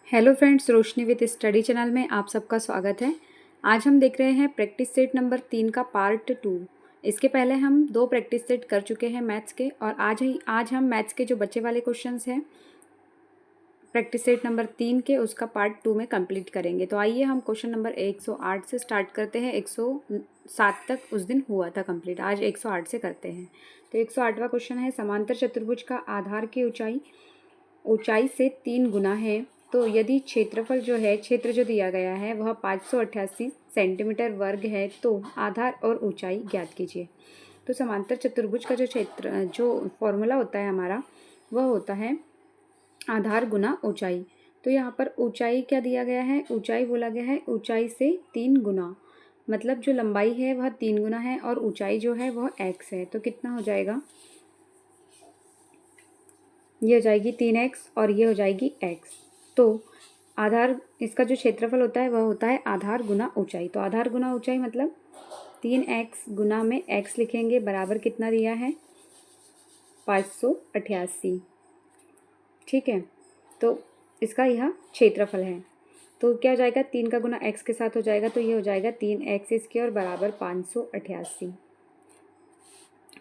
Hello friends, Roshni with study channel में आप सबका स्वागत है। आज हम देख रहे हैं प्रैक्टिस सेट नंबर 3 का पार्ट 2। इसके पहले हम 2 प्रैक्टिस सेट कर चुके हैं मैथ्स के, और आज हम मैथ्स के जो बचे वाले क्वेश्चंस हैं प्रैक्टिस सेट नंबर 3 के, उसका पार्ट 2 में कंप्लीट करेंगे। तो आइए हम क्वेश्चन नंबर 108 से स्टार्ट करते हैं। 107 तक उस दिन हुआ था कंप्लीट, आज 108 से करते हैं। तो 108वां क्वेश्चन है, समांतर चतुर्भुज का आधार की ऊंचाई से 3 गुना है, तो यदि क्षेत्रफल जो है, क्षेत्र जो दिया गया है वह 588 सेंटीमीटर वर्ग है, तो आधार और ऊंचाई ज्ञात कीजिए। तो समांतर चतुर्भुज का जो फॉर्मूला होता है हमारा, वह होता है आधार गुना ऊंचाई। तो यहाँ पर ऊंचाई क्या दिया गया है, ऊंचाई बोला गया है ऊंचाई से 3 गुना, मतलब जो लंबाई है वह 3 गुना है और ऊंचाई जो है वह x है। तो कितना हो जाएगा, ये हो जाएगी 3x और ये हो जाएगी x। तो आधार, इसका जो क्षेत्रफल होता है वह होता है आधार गुना ऊंचाई। तो आधार गुना ऊंचाई मतलब 3x गुना में x लिखेंगे, बराबर कितना दिया है 588। ठीक है, तो इसका यह क्षेत्रफल है। तो क्या हो जाएगा, 3 का गुना x के साथ हो जाएगा, तो ये हो जाएगा 3x² बराबर 588।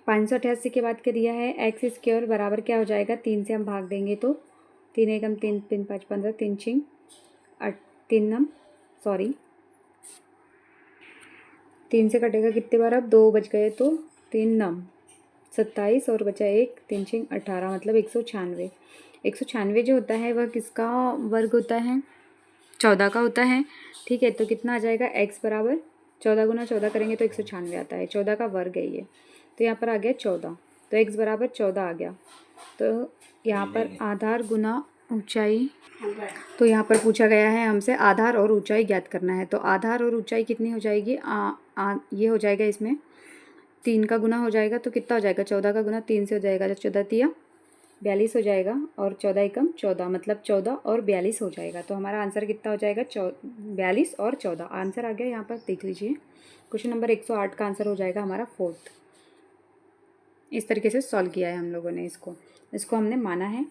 588 के बाद क्या दिया है, x² बराबर क्या हो जाएगा, 3 से हम भाग देंगे तो 3 एकम 3, 3 5 15, 3 छिंग 8, 3 नम 3 से कटेगा कितने बार, अब 2 बच गए तो 3 नम 27 और बचा 1, 3 छिंग 18, मतलब 196। 196 जो होता है वह किसका वर्ग होता है, 14 का होता है। ठीक है, तो कितना आ जाएगा, x बराबर 14 गुना 14 करेंगे तो 196 आता है, 14 का वर्ग है ये। तो यहाँ पर आ गया 14, तो x बराबर 14 आ गया। तो यहाँ पर आधार गुना ऊंचाई, तो यहाँ पर पूछा गया है हमसे आधार और ऊंचाई ज्ञात करना है। तो आधार और ऊंचाई कितनी हो जाएगी, ये हो जाएगा, इसमें 3 का गुना हो जाएगा, तो कितना हो जाएगा, 14 का गुना 3 से हो जाएगा, 14 तिया 42 हो जाएगा, और 14 एकम 14, मतलब 14 और 42 हो जाएगा। तो हमारा आंसर कितना हो जाएगा, 42 और 14 आंसर आ गया। यहाँ पर देख लीजिए, क्वेश्चन नंबर 108 का आंसर हो जाएगा हमारा 4th। इस तरीके से सॉल्व किया है हम लोगों ने, इसको हमने माना है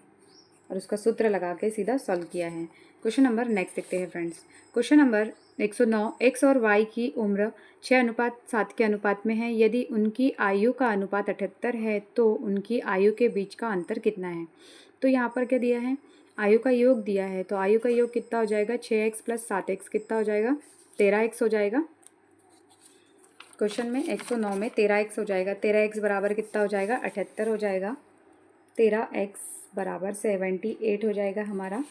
और उसका सूत्र लगा के सीधा सॉल्व किया है। क्वेश्चन नंबर नेक्स्ट देखते हैं फ्रेंड्स। क्वेश्चन नंबर 109, एक्स और वाई की उम्र 6:7 के अनुपात में है। यदि उनकी आयु का अनुपात 78 है, तो उनकी आयु के बीच का अंतर कितना है। तो यहाँ पर क्या दिया है, आयु का योग दिया है। तो आयु का योग कितना हो जाएगा, 6x + 7x कितना हो जाएगा, 13x हो जाएगा। क्वेश्चन में 109 में 13x हो जाएगा। 13x बराबर कितना हो जाएगा, 78 हो जाएगा। 13x बराबर 78 हो जाएगा हमारा,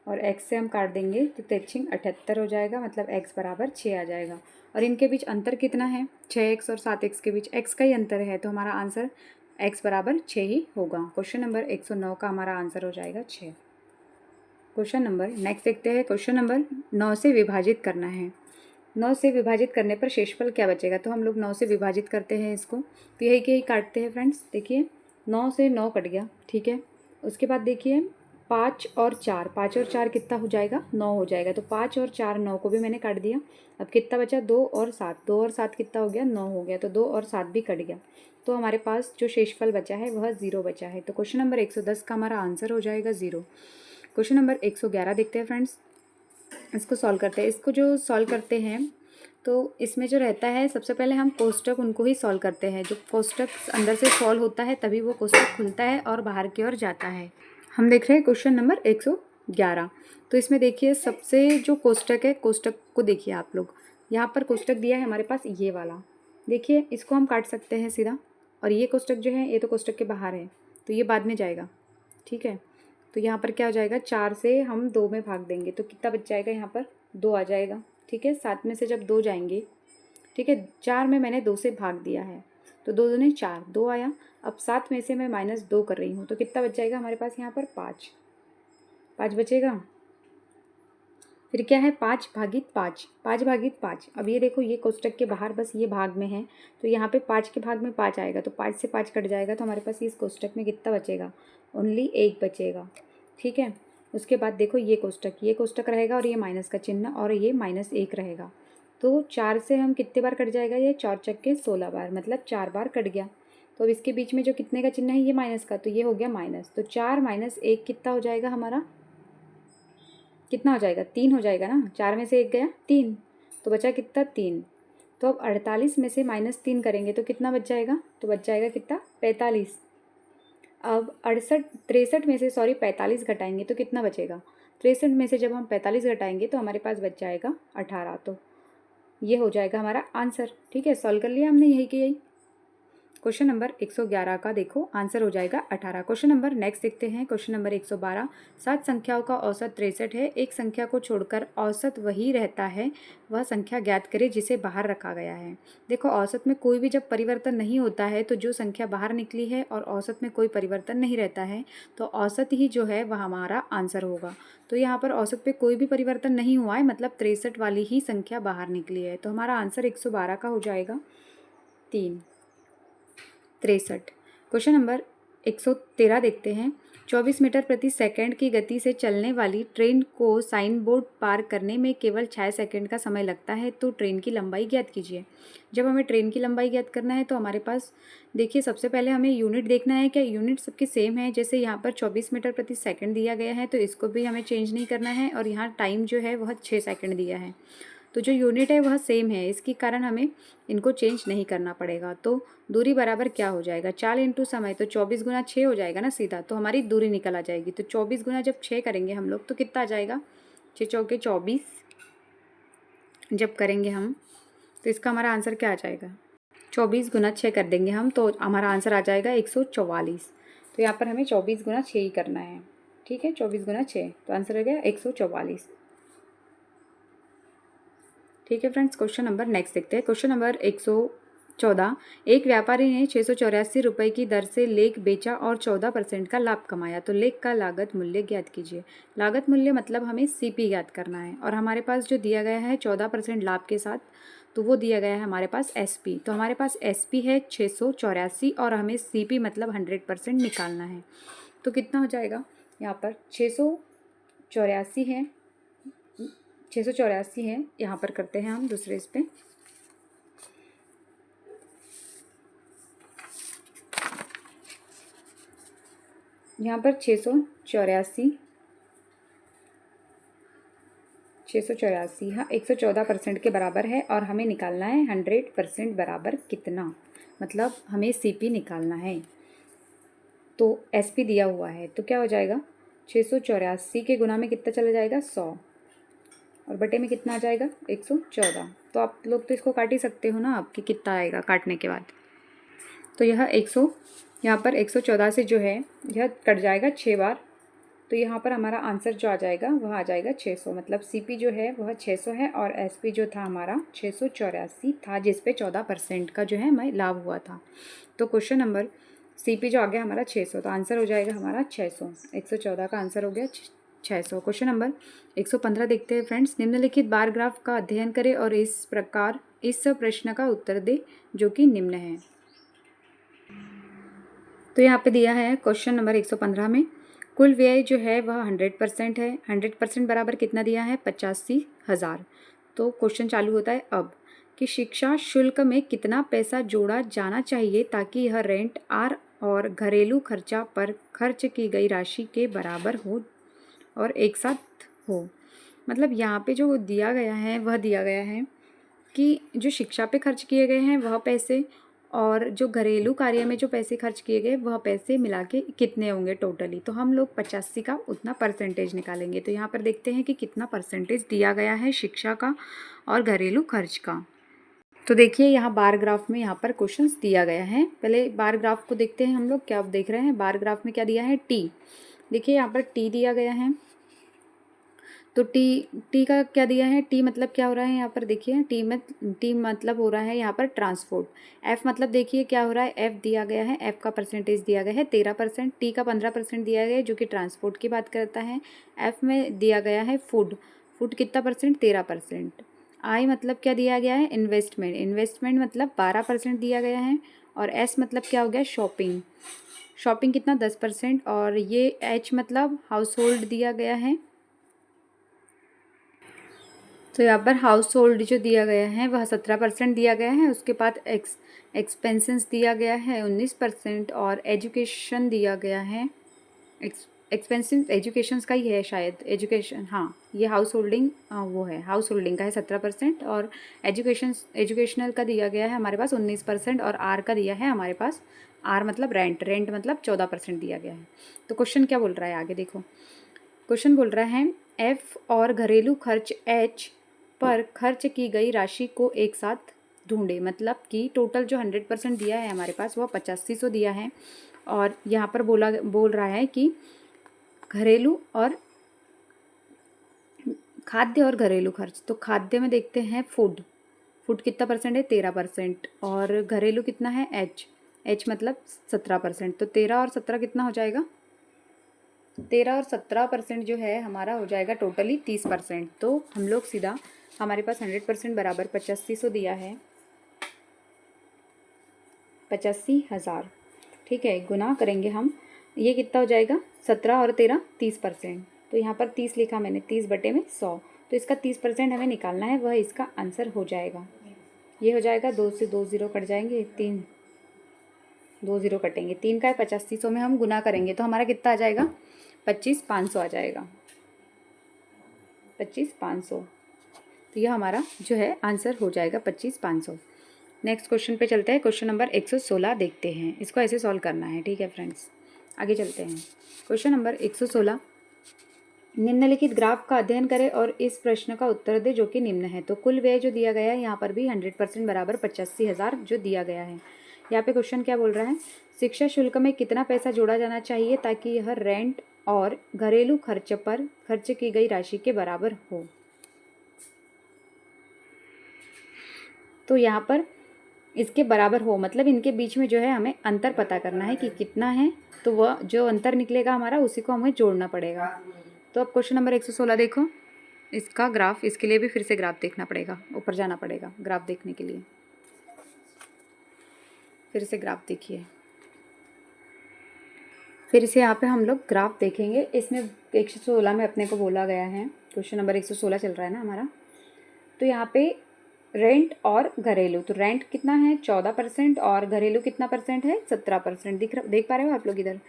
और x से हम काट देंगे तो 3 78 हो जाएगा, मतलब x बराबर 6 आ जाएगा। और इनके बीच अंतर कितना है, 6x और 7x के बीच x का ही अंतर है, तो हमारा आंसर x बराबर 6 ही होगा। क्वेश्चन नंबर 109 का हमारा आंसर हो जाएगा 6। क्वेश्चन नंबर नेक्स्ट देखते हैं। क्वेश्चन नंबर 9 से विभाजित करना है। 9 से विभाजित करने पर शेषफल क्या बचेगा। तो हम लोग 9 से विभाजित करते हैं इसको, तो यही के ही काटते हैं फ्रेंड्स। देखिए 9 से 9 कट गया, ठीक है। उसके बाद देखिए 5 और 4 कितना हो जाएगा, 9 हो जाएगा। तो 5 और 4 9 को भी मैंने काट दिया। अब कितना बचा, 2 और 7 कितना हो गया, 9 हो गया। तो 2 और 7 भी कट गया, तो हमारे पास जो शेषफल बचा है वह 0 बचा है। तो क्वेश्चन नंबर 110 का हमारा आंसर हो जाएगा 0। क्वेश्चन नंबर 111 देखते हैं फ्रेंड्स, इसको सॉल्व करते हैं। इसको जो सॉल्व करते हैं, तो इसमें जो रहता है, सबसे पहले हम कोष्टक उनको ही सॉल्व करते हैं। जो कोष्टक अंदर से सॉल्व होता है तभी वो कोष्टक खुलता है और बाहर की ओर जाता है। हम देख रहे हैं क्वेश्चन नंबर 111। तो इसमें देखिए सबसे जो कोष्टक है, कोष्टक को देखिए आप लोग, यहाँ पर कोष्टक दिया है हमारे पास ये वाला। देखिए इसको हम काट सकते हैं सीधा, और ये कोष्टक जो है ये तो कोष्टक के बाहर है, तो ये बाद में जाएगा, ठीक है। तो यहाँ पर क्या हो जाएगा, 4 से हम 2 में भाग देंगे तो कितना बच जाएगा, यहाँ पर 2 आ जाएगा, ठीक है। 7 में से जब 2 जाएंगे, ठीक है, 4 में मैंने 2 से भाग दिया है, तो 2 दूने 4, 2 आया। अब 7 में से मैं -2 कर रही हूँ, तो कितना बच जाएगा हमारे पास यहाँ पर, 5 बचेगा। फिर क्या है, 5 भागित 5, 5 भागित 5। अब ये देखो, ये कोष्टक के बाहर बस ये भाग में है, तो यहाँ पे 5 के भाग में 5 आएगा, तो 5 से 5 कट जाएगा, तो हमारे पास इस कोष्टक में कितना बचेगा, ओनली 1 बचेगा, ठीक है। उसके बाद देखो ये कोष्टक रहेगा, और ये माइनस का चिन्ह, और ये -1 रहेगा। तो 4 से हम कितने बार कट जाएगा, ये 4 चक्के 16 बार, मतलब 4 बार कट गया। तो अब इसके बीच में जो कितने का चिन्ह है, ये माइनस का, तो ये हो गया माइनस। तो 4 - 1 कितना हो जाएगा हमारा, कितना हो जाएगा, 3 हो जाएगा ना, 4 में से 1 गया 3, तो बचा कितना 3। तो अब 48 में से -3 करेंगे तो कितना बच जाएगा, तो बच जाएगा कितना 45। अब 63 में से 45 घटाएंगे तो कितना बचेगा, 63 में से जब हम 45 घटाएंगे तो हमारे पास बच जाएगा 18। तो ये हो जाएगा हमारा आंसर। ठीक है, सॉल्व कर लिया हमने यही कि यही। क्वेश्चन नंबर 111 का देखो आंसर हो जाएगा 18। क्वेश्चन नंबर नेक्स्ट देखते हैं। क्वेश्चन नंबर 112, 7 संख्याओं का औसत 63 है, एक संख्या को छोड़कर औसत वही रहता है, वह संख्या ज्ञात करें जिसे बाहर रखा गया है। देखो औसत में कोई भी जब परिवर्तन नहीं होता है तो जो संख्या बाहर निकली है और औसत में कोई परिवर्तन नहीं रहता है तो औसत ही जो है वह हमारा आंसर होगा। तो यहाँ पर औसत पे कोई भी परिवर्तन नहीं हुआ है, मतलब 63 वाली ही संख्या बाहर निकली है, तो हमारा आंसर 112 का हो जाएगा 3, 63। क्वेश्चन नंबर 113 देखते हैं। 24 मीटर प्रति सेकंड की गति से चलने वाली ट्रेन को साइन बोर्ड पार करने में केवल 6 सेकंड का समय लगता है, तो ट्रेन की लंबाई ज्ञात कीजिए। जब हमें ट्रेन की लंबाई ज्ञात करना है तो हमारे पास देखिए सबसे पहले हमें यूनिट देखना है, क्या यूनिट सबकी सेम है। जैसे यहाँ पर 24 मीटर प्रति सेकंड दिया गया है तो इसको भी हमें चेंज नहीं करना है, और यहाँ टाइम जो है वह 6 सेकंड दिया है, तो जो यूनिट है वह सेम है, इसके कारण हमें इनको चेंज नहीं करना पड़ेगा। तो दूरी बराबर क्या हो जाएगा, 4 इंटू समय, तो 24 गुना 6 हो जाएगा ना सीधा, तो हमारी दूरी निकल आ जाएगी। तो 24 गुना जब 6 करेंगे हम लोग तो कितना आ जाएगा, 6 चौके 24 जब करेंगे हम तो इसका हमारा आंसर क्या आ जाएगा, 24 गुना 6 कर देंगे हम तो हमारा आंसर आ जाएगा 144। तो यहाँ पर हमें 24 गुना 6 ही करना है। ठीक है, 24 गुना 6, तो आंसर हो गया 144। ठीक है फ्रेंड्स, क्वेश्चन नंबर नेक्स्ट देखते हैं। क्वेश्चन नंबर 114, एक व्यापारी ने 684 रुपये की दर से लेख बेचा और 14% का लाभ कमाया, तो लेख का लागत मूल्य ज्ञात कीजिए। लागत मूल्य मतलब हमें सीपी ज्ञात करना है, और हमारे पास जो दिया गया है 14% लाभ के साथ, तो वो दिया गया है हमारे पास एसपी। तो हमारे पास एसपी है 684 और हमें सीपी मतलब 100% निकालना है। तो कितना हो जाएगा, यहाँ पर 684 है, 684 है, यहाँ पर करते हैं हम दूसरे इस पे। यहाँ पर 684 हाँ 114% के बराबर है, और हमें निकालना है 100% बराबर कितना, मतलब हमें सीपी निकालना है। तो एसपी दिया हुआ है तो क्या हो जाएगा, 684 के गुना में कितना चला जाएगा 100, और बटे में कितना आ जाएगा 114। तो आप लोग तो इसको काट ही सकते हो ना, आपकी कितना आएगा काटने के बाद। तो यह 100 यहाँ पर 114 से जो है यह कट जाएगा 6 बार, तो यहाँ पर हमारा आंसर जो आ जाएगा वह आ जाएगा 600, मतलब सीपी जो है वह 600 है और एसपी जो था हमारा 684 था, जिस पे 14% का जो है हमें लाभ हुआ था। तो क्वेश्चन नंबर सीपी जो आ गया हमारा 600, तो आंसर हो जाएगा हमारा 600, 114 का आंसर हो गया 600। क्वेश्चन नंबर 115 देखते हैं फ्रेंड्स। निम्नलिखित बार ग्राफ का अध्ययन करें और इस प्रश्न का उत्तर दे जो कि निम्न है। तो यहाँ पे दिया है क्वेश्चन नंबर 115 में कुल व्यय जो है वह 100% है। 100% बराबर कितना दिया है, 85,000। तो क्वेश्चन चालू होता है अब कि शिक्षा शुल्क में कितना पैसा जोड़ा जाना चाहिए ताकि यह रेंट आर और घरेलू खर्चा पर खर्च की गई राशि के बराबर हो और एक साथ हो। मतलब यहाँ पे जो दिया गया है वह दिया गया है कि जो शिक्षा पे खर्च किए गए हैं वह पैसे और जो घरेलू कार्य में जो पैसे खर्च किए गए वह पैसे मिला के कितने होंगे टोटली। तो हम लोग 85 का उतना परसेंटेज निकालेंगे। तो यहाँ पर देखते हैं कि कितना परसेंटेज दिया गया है शिक्षा का और घरेलू खर्च का। तो देखिए यहाँ बार ग्राफ में यहाँ पर क्वेश्चंस दिया गया है। पहले बार ग्राफ को देखते हैं हम लोग, क्या आप देख रहे हैं बार ग्राफ में क्या दिया है, टी। देखिए यहाँ पर टी दिया गया है, तो टी का क्या दिया है, टी मतलब क्या हो रहा है यहाँ पर देखिए, टी मतलब हो रहा है यहाँ पर ट्रांसपोर्ट। एफ मतलब देखिए क्या हो रहा है, एफ दिया गया है, एफ का परसेंटेज दिया गया है 13%, टी का 15% दिया गया है जो कि ट्रांसपोर्ट की बात करता है। एफ में दिया गया है फूड कितना परसेंट, 13%। आई मतलब क्या दिया गया है, इन्वेस्टमेंट मतलब 12% दिया गया है। और एस मतलब क्या हो गया, शॉपिंग कितना 10%। और ये एच मतलब हाउस होल्ड दिया गया है। तो यहाँ पर हाउस होल्ड जो दिया गया है वह 17% दिया गया है। उसके बाद एक्सपेंसेस दिया गया है 19% और एजुकेशन दिया गया है, एक्सपेंसिव एजुकेशंस का ही है शायद, एजुकेशन, हाँ ये हाउस होल्डिंग वो है, हाउस होल्डिंग का है 17% और एजुकेशनल का दिया गया है हमारे पास 19% और आर का दिया है हमारे पास, आर मतलब रेंट, रेंट मतलब 14% दिया गया है। तो क्वेश्चन क्या बोल रहा है आगे देखो, क्वेश्चन बोल रहा है एफ और घरेलू खर्च एच पर खर्च की गई राशि को एक साथ ढूंढे। मतलब कि टोटल जो 100% दिया है हमारे पास वह 8500 दिया है और यहाँ पर बोल रहा है कि घरेलू और खाद्य और घरेलू खर्च। तो खाद्य में देखते हैं फूड, फूड कितना परसेंट है 13% और घरेलू कितना है एच, एच मतलब 17%। तो 13 और 17 कितना हो जाएगा, 13 और 17% जो है हमारा हो जाएगा टोटली 30%। तो हम लोग सीधा, हमारे पास 100% बराबर 8500 दिया है, 85,000, ठीक है। गुना करेंगे हम, ये कितना हो जाएगा 17 और 13 30%। तो यहाँ पर 30 लिखा मैंने, 30/100। तो इसका 30% हमें निकालना है, वह इसका आंसर हो जाएगा। ये हो जाएगा 2 से 2 0 कट जाएंगे, 3 2 0 कटेंगे, 3 का है 8500 में हम गुना करेंगे तो हमारा कितना आ जाएगा 25,500 आ जाएगा, 25,500। तो यह हमारा जो है आंसर हो जाएगा 25,500। नेक्स्ट क्वेश्चन पे चलते हैं, क्वेश्चन नंबर 116 देखते हैं, इसको ऐसे सॉल्व करना है, ठीक है फ्रेंड्स। आगे चलते हैं, क्वेश्चन नंबर 116, निम्नलिखित ग्राफ का अध्ययन करें और इस प्रश्न का उत्तर दे जो कि निम्न है। तो कुल व्यय जो दिया गया है यहाँ पर भी 100% बराबर 85,000 जो दिया गया है। यहाँ पे क्वेश्चन क्या बोल रहा है, शिक्षा शुल्क में कितना पैसा जोड़ा जाना चाहिए ताकि यह रेंट और घरेलू खर्च पर खर्च की गई राशि के बराबर हो। तो यहाँ पर इसके बराबर हो मतलब इनके बीच में जो है हमें अंतर पता करना है कि कितना है, तो वह जो अंतर निकलेगा हमारा उसी को हमें जोड़ना पड़ेगा। तो अब क्वेश्चन नंबर 116 देखो, इसका ग्राफ, इसके लिए भी फिर से ग्राफ देखना पड़ेगा, ऊपर जाना पड़ेगा ग्राफ देखने के लिए। फिर से ग्राफ देखिए, फिर से यहाँ पे हम लोग ग्राफ देखेंगे। इसमें 116 में अपने को बोला गया है, क्वेश्चन नंबर 116 चल रहा है ना हमारा। तो यहाँ पे रेंट और घरेलू, तो रेंट कितना है 14% और घरेलू कितना परसेंट है 17%। देख पा रहे हो आप लोग इधर।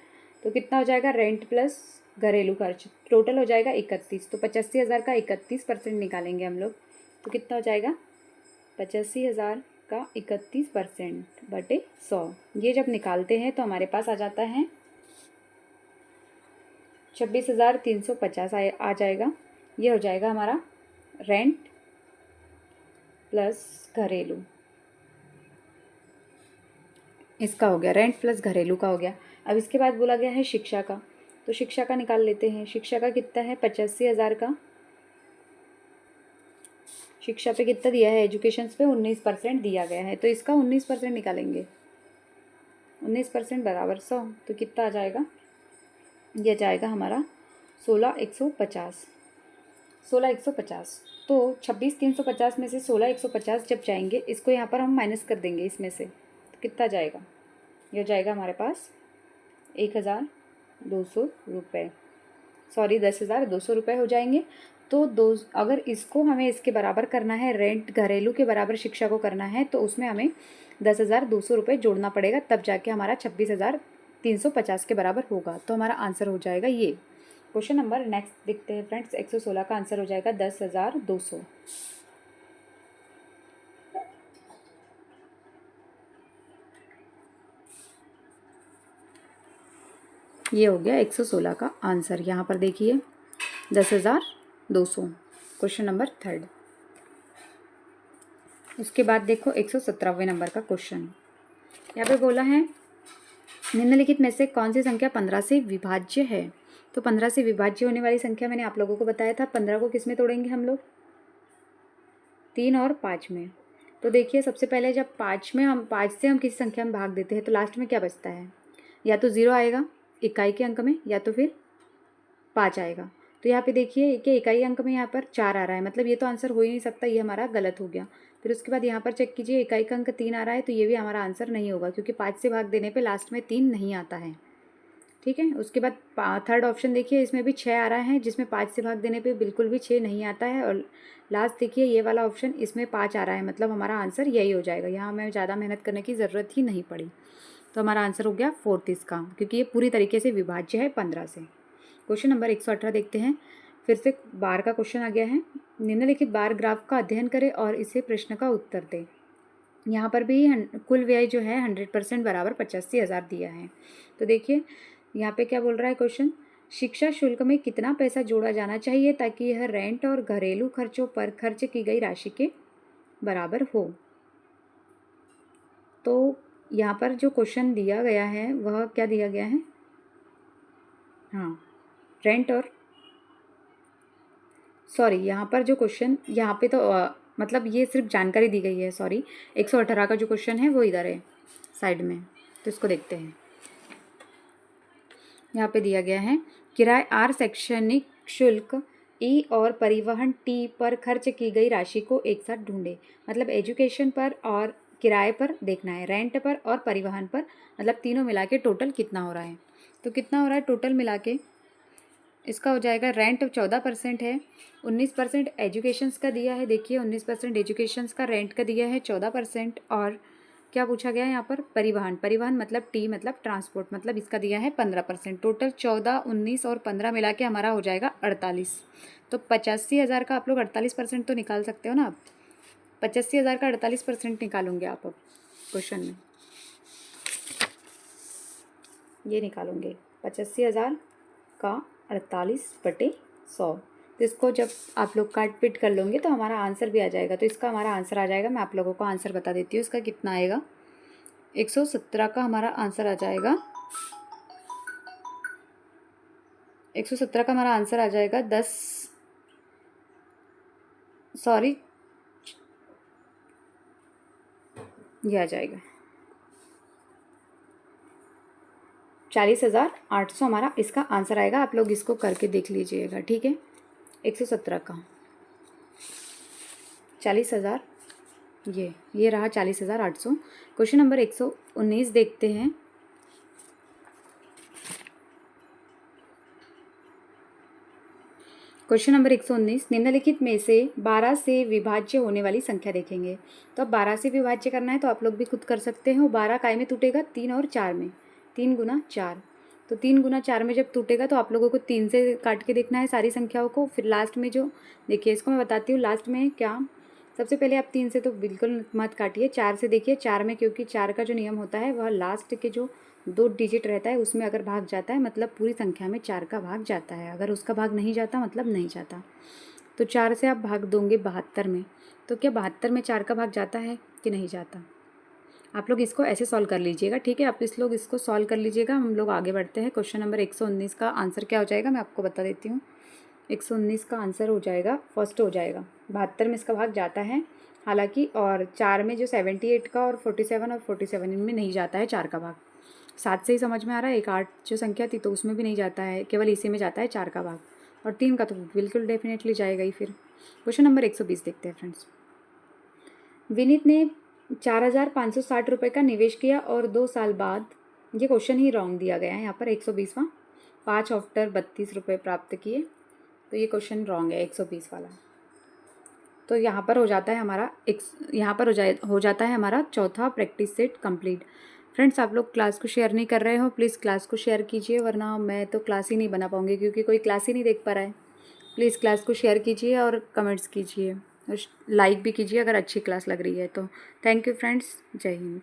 तो कितना हो जाएगा रेंट प्लस घरेलू खर्च, टोटल हो जाएगा 31। तो 85,000 का 31% निकालेंगे हम लोग, तो कितना हो जाएगा 85,000 का 31% बटे 100। ये जब निकालते हैं तो हमारे पास आ जाता है 26,350 आ जाएगा। ये हो जाएगा हमारा रेंट प्लस घरेलू, इसका हो गया रेंट प्लस घरेलू का हो गया। अब इसके बाद बोला गया है शिक्षा का, तो शिक्षा का निकाल लेते हैं। शिक्षा का कितना है 85,000 का, शिक्षा पे कितना दिया है एजुकेशन पे 19% दिया गया है, तो इसका 19% निकालेंगे, 19% बराबर 100। तो कितना आ जाएगा, यह जाएगा हमारा 16,150, 16,150। तो 26,350 में से 16,150 जब जाएंगे, इसको यहाँ पर हम माइनस कर देंगे इसमें से, तो कितना जाएगा, यह जाएगा हमारे पास 1,200 रुपये, सॉरी 10,200 रुपये हो जाएंगे। तो अगर इसको हमें इसके बराबर करना है, रेंट घरेलू के बराबर शिक्षा को करना है, तो उसमें हमें 10,200 रुपये जोड़ना पड़ेगा, तब जाके हमारा 26,350 के बराबर होगा। तो हमारा आंसर हो जाएगा ये। क्वेश्चन नंबर नेक्स्ट देखते हैं फ्रेंड्स, 116 का आंसर हो जाएगा 10,200। ये हो गया 116 का आंसर। यहाँ पर देखिए 10,200, क्वेश्चन नंबर 3। उसके बाद देखो 117वें नंबर का क्वेश्चन, यहाँ पे बोला है निम्नलिखित में से कौन सी संख्या 15 से विभाज्य है। तो 15 से विभाज्य होने वाली संख्या मैंने आप लोगों को बताया था। 15 को किस में तोड़ेंगे हम लोग, 3 और 5 में। तो देखिए सबसे पहले जब 5 से हम किसी संख्या में भाग देते हैं तो लास्ट में क्या बचता है, या तो 0 आएगा इकाई के अंक में, या तो फिर 5 आएगा। तो यहाँ पे देखिए कि इकाई अंक में यहाँ पर 4 आ रहा है, मतलब ये तो आंसर हो ही नहीं सकता, ये हमारा गलत हो गया। फिर उसके बाद यहाँ पर चेक कीजिए इकाई का अंक 3 आ रहा है, तो ये भी हमारा आंसर नहीं होगा क्योंकि 5 से भाग देने पे लास्ट में 3 नहीं आता है, ठीक है। उसके बाद थर्ड ऑप्शन देखिए, इसमें भी 6 आ रहा है जिसमें 5 से भाग देने पे बिल्कुल भी 6 नहीं आता है। और लास्ट देखिए ये वाला ऑप्शन, इसमें 5 आ रहा है, मतलब हमारा आंसर यही हो जाएगा। यहाँ हमें ज़्यादा मेहनत करने की ज़रूरत ही नहीं पड़ी। तो हमारा आंसर हो गया 4th इसका, क्योंकि ये पूरी तरीके से विभाज्य है 15 से। क्वेश्चन नंबर 118 देखते हैं। फिर से बार का क्वेश्चन आ गया है। निम्नलिखित बार ग्राफ का अध्ययन करें और इसे प्रश्न का उत्तर दें। यहाँ पर भी कुल व्यय जो है 100% बराबर 85,000 दिया है। तो देखिए यहाँ पे क्या बोल रहा है क्वेश्चन, शिक्षा शुल्क में कितना पैसा जोड़ा जाना चाहिए ताकि यह रेंट और घरेलू खर्चों पर खर्च की गई राशि के बराबर हो। तो यहाँ पर जो क्वेश्चन दिया गया है वह क्या दिया गया है, हाँ रेंट और सॉरी यहाँ पर जो क्वेश्चन यहाँ पे तो मतलब ये सिर्फ जानकारी दी गई है, सॉरी 118 का जो क्वेश्चन है वो इधर है साइड में, तो इसको देखते हैं। यहाँ पे दिया गया है किराए आर, शैक्षणिक शुल्क ई और परिवहन टी पर खर्च की गई राशि को एक साथ ढूंढे। मतलब एजुकेशन पर और किराए पर देखना है, रेंट पर और परिवहन पर, मतलब तीनों मिला के टोटल कितना हो रहा है। तो कितना हो रहा है टोटल मिला के, इसका हो जाएगा रेंट 14% है, 19% एजुकेशंस का दिया है, देखिए 19% एजुकेशंस का, रेंट का दिया है 14%, और क्या पूछा गया है यहाँ पर, परिवहन, परिवहन मतलब टी मतलब ट्रांसपोर्ट, मतलब इसका दिया है 15%। टोटल 14, 19 और 15 मिला के हमारा हो जाएगा 48। तो 85,000 का आप लोग 48% तो निकाल सकते हो ना आप, 85,000 का 48% निकालोगे आप अब क्वेश्चन में, ये निकालोगे 85,000 का 48/100। तो इसको जब आप लोग काट पीट कर लोगे तो हमारा आंसर भी आ जाएगा। तो इसका हमारा आंसर आ जाएगा, मैं आप लोगों को आंसर बता देती हूँ इसका कितना आएगा। 117 का हमारा आंसर आ जाएगा, 117 का हमारा आंसर आ जाएगा 10, सॉरी ये आ जाएगा 40,800 हमारा इसका आंसर आएगा। आप लोग इसको करके देख लीजिएगा, ठीक है। 117 का 40,000, ये रहा 40,800। क्वेश्चन नंबर 119 देखते हैं। क्वेश्चन नंबर 119, निम्नलिखित में से 12 से विभाज्य होने वाली संख्या देखेंगे। तो अब 12 से विभाज्य करना है तो आप लोग भी खुद कर सकते हो। 12 काय में टूटेगा, 3 और 4 में, 3 गुना 4। तो 3 गुना 4 में जब टूटेगा तो आप लोगों को 3 से काट के देखना है सारी संख्याओं को। फिर लास्ट में जो देखिए, इसको मैं बताती हूँ लास्ट में क्या, सबसे पहले आप 3 से तो बिल्कुल मत काटिए, 4 से देखिए। 4 में क्योंकि 4 का जो नियम होता है वह लास्ट के जो 2 डिजिट रहता है उसमें अगर भाग जाता है मतलब पूरी संख्या में 4 का भाग जाता है, अगर उसका भाग नहीं जाता मतलब नहीं जाता। तो 4 से आप भाग दोगे 72 में, तो क्या 72 में 4 का भाग जाता है कि नहीं जाता। आप लोग इसको ऐसे सॉल्व कर लीजिएगा, ठीक है। आप इस लोग इसको सॉल्व कर लीजिएगा, हम लोग आगे बढ़ते हैं। क्वेश्चन नंबर 119 का आंसर क्या हो जाएगा मैं आपको बता देती हूँ। 119 का आंसर हो जाएगा, फर्स्ट हो जाएगा, 72 में इसका भाग जाता है हालांकि, और 4 में जो 78 का और 47 और 47 इनमें नहीं जाता है 4 का भाग। 7 से ही समझ में आ रहा है, एक 8 जो संख्या थी तो उसमें भी नहीं जाता है, केवल इसी में जाता है 4 का भाग, और 3 का तो बिल्कुल डेफिनेटली जाएगा ही। फिर क्वेश्चन नंबर 120 देखते हैं फ्रेंड्स। विनीत ने 4,560 रुपये का निवेश किया और 2 साल बाद, ये क्वेश्चन ही रॉन्ग दिया गया है यहाँ पर 120वां, 5 आफ्टर 32 रुपये प्राप्त किए, तो ये क्वेश्चन रॉन्ग है 120 वाला। तो यहाँ पर हो जाता है हमारा यहाँ पर हो जाता है हमारा चौथा प्रैक्टिस सेट कंप्लीट। फ्रेंड्स आप लोग क्लास को शेयर नहीं कर रहे हो, प्लीज़ क्लास को शेयर कीजिए, वरना मैं तो क्लास ही नहीं बना पाऊँगी क्योंकि कोई क्लास ही नहीं देख पा रहा है। प्लीज़ क्लास को शेयर कीजिए और कमेंट्स कीजिए और लाइक भी कीजिए अगर अच्छी क्लास लग रही है तो। थैंक यू फ्रेंड्स, जय हिंद।